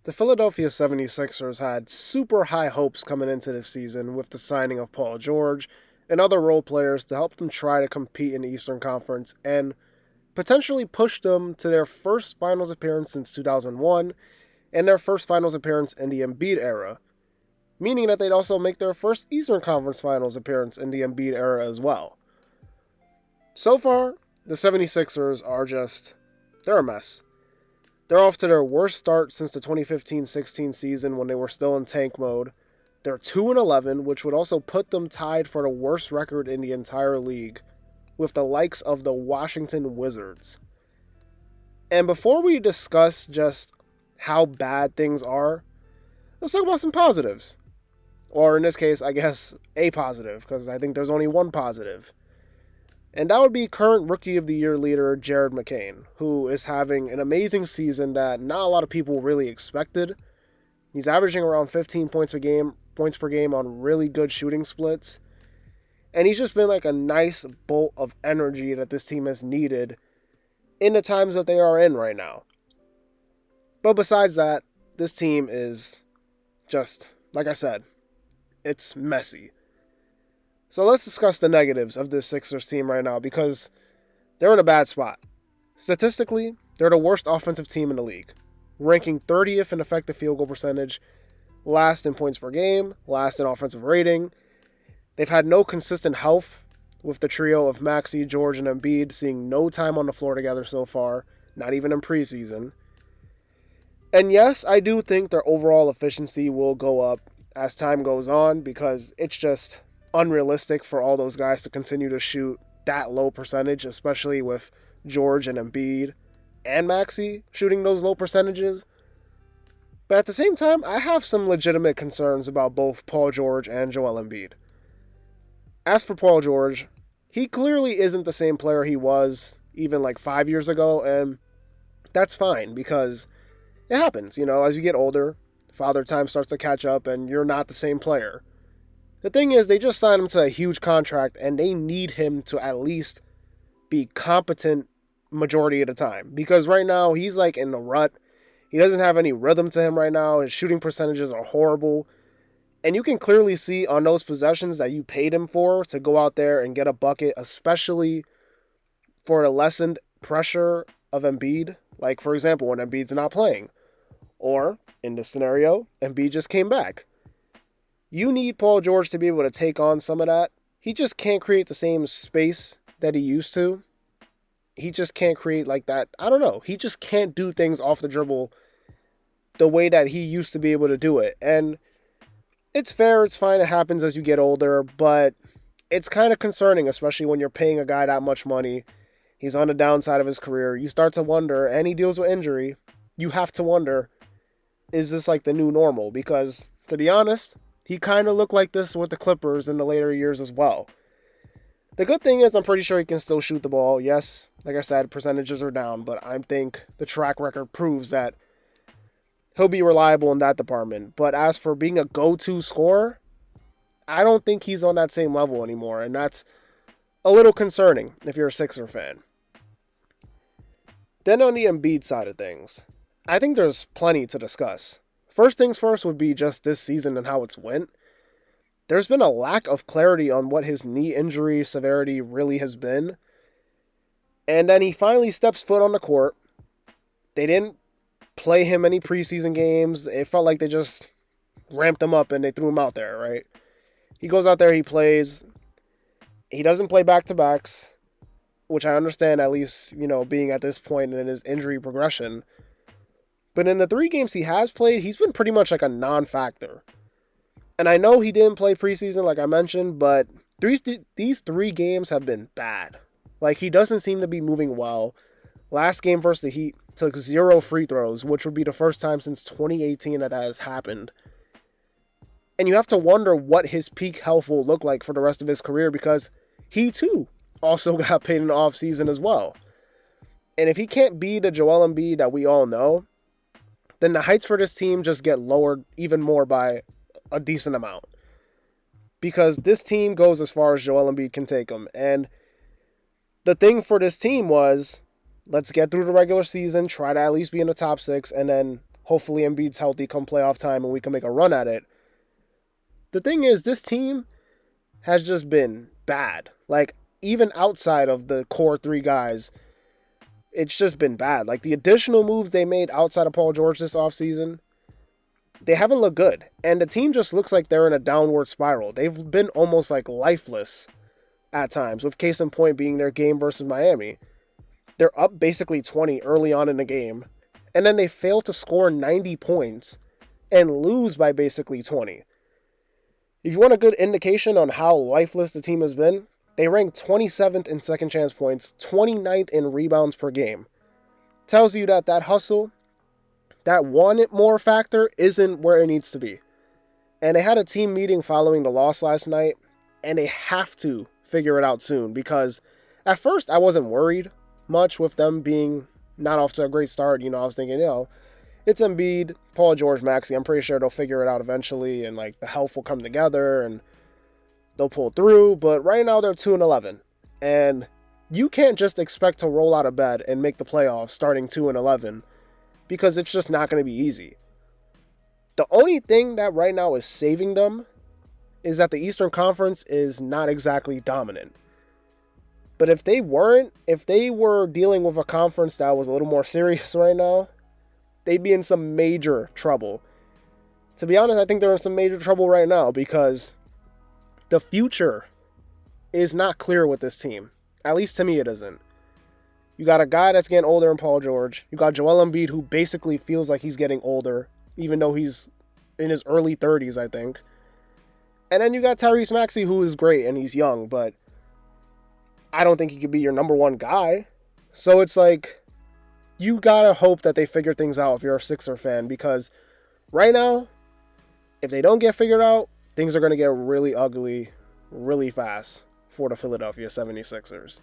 The Philadelphia 76ers had super high hopes coming into this season with the signing of Paul George and other role players to help them try to compete in the Eastern Conference and potentially push them to their first finals appearance since 2001 and their first finals appearance in the Embiid era, meaning that they'd also make their first Eastern Conference finals appearance in the Embiid era as well. So far, the 76ers are they're a mess. They're off to their worst start since the 2015-16 season when they were still in tank mode. They're 2-11, which would also put them tied for the worst record in the entire league, with the likes of the Washington Wizards. And before we discuss just how bad things are, let's talk about some positives. Or in this case, I guess a positive, because I think there's only one positive. And that would be current Rookie of the Year leader Jared McCain, who is having an amazing season that not a lot of people really expected. He's averaging around 15 points per game on really good shooting splits. And he's just been like a nice bolt of energy that this team has needed in the times that they are in right now. But besides that, this team is just, like I said, it's messy. So let's discuss the negatives of this Sixers team right now because they're in a bad spot. Statistically, they're the worst offensive team in the league, ranking 30th in effective field goal percentage, last in points per game, last in offensive rating. They've had no consistent health, with the trio of Maxey, George, and Embiid seeing no time on the floor together so far, not even in preseason. And yes, I do think their overall efficiency will go up as time goes on because it's just unrealistic for all those guys to continue to shoot that low percentage, especially with George and Embiid and Maxey shooting those low percentages. But at the same time, I have some legitimate concerns about both Paul George and Joel Embiid. As for Paul George, he clearly isn't the same player he was even like 5 years ago, and that's fine because it happens, as you get older, father time starts to catch up and you're not the same player. The thing is, they just signed him to a huge contract, and they need him to at least be competent majority of the time. Because right now, he's like in the rut. He doesn't have any rhythm to him right now. His shooting percentages are horrible. And you can clearly see on those possessions that you paid him for to go out there and get a bucket, especially for the lessened pressure of Embiid. Like, for example, when Embiid's not playing. Or, in this scenario, Embiid just came back. You need Paul George to be able to take on some of that. He just can't create the same space that he used to. He just can't create like that. I don't know. He just can't do things off the dribble the way that he used to be able to do it. And it's fair, it's fine, it happens as you get older, but it's kind of concerning, especially when you're paying a guy that much money. He's on the downside of his career. You start to wonder, and he deals with injury. You have to wonder, is this like the new normal? Because, to be honest, he kind of looked like this with the Clippers in the later years as well. The good thing is I'm pretty sure he can still shoot the ball. Yes, like I said, percentages are down, but I think the track record proves that he'll be reliable in that department. But as for being a go-to scorer, I don't think he's on that same level anymore, and that's a little concerning if you're a Sixer fan. Then on the Embiid side of things, I think there's plenty to discuss. First things first would be just this season and how it's went. There's been a lack of clarity on what his knee injury severity really has been. And then he finally steps foot on the court. They didn't play him any preseason games. It felt like they just ramped him up and they threw him out there, right? He goes out there, he plays. He doesn't play back-to-backs, which I understand at least, being at this point in his injury progression. But in the 3 games he has played, he's been pretty much like a non-factor. And I know he didn't play preseason like I mentioned, but these 3 games have been bad. Like, he doesn't seem to be moving well. Last game versus the Heat took 0 free throws, which would be the first time since 2018 that has happened. And you have to wonder what his peak health will look like for the rest of his career because he too also got paid in the offseason as well. And if he can't be the Joel Embiid that we all know, then the heights for this team just get lowered even more by a decent amount. Because this team goes as far as Joel Embiid can take them. And the thing for this team was, let's get through the regular season, try to at least be in the top 6, and then hopefully Embiid's healthy come playoff time and we can make a run at it. The thing is, this team has just been bad. Like, even outside of the core 3 guys, it's just been bad. Like, the additional moves they made outside of Paul George this offseason, they haven't looked good. And the team just looks like they're in a downward spiral. They've been almost like lifeless at times, with case in point being their game versus Miami. They're up basically 20 early on in the game, and then they fail to score 90 points and lose by basically 20. If you want a good indication on how lifeless the team has been, they rank 27th in second chance points, 29th in rebounds per game. Tells you that hustle, that want it more factor isn't where it needs to be. And they had a team meeting following the loss last night, and they have to figure it out soon, because at first I wasn't worried much with them being not off to a great start. I was thinking, it's Embiid, Paul George, Maxey. I'm pretty sure they'll figure it out eventually, and like the health will come together and they'll pull through. But right now they're 2-11, and you can't just expect to roll out of bed and make the playoffs starting 2-11, because it's just not going to be easy. The only thing that right now is saving them is that the Eastern Conference is not exactly dominant. But if they were dealing with a conference that was a little more serious right now, they'd be in some major trouble. To be honest, I think they're in some major trouble right now, because the future is not clear with this team. At least to me, it isn't. You got a guy that's getting older in Paul George. You got Joel Embiid, who basically feels like he's getting older, even though he's in his early 30s, I think. And then you got Tyrese Maxey, who is great, and he's young, but I don't think he could be your number 1 guy. So it's like, you gotta hope that they figure things out if you're a Sixer fan, because right now, if they don't get figured out, things are going to get really ugly really fast for the Philadelphia 76ers.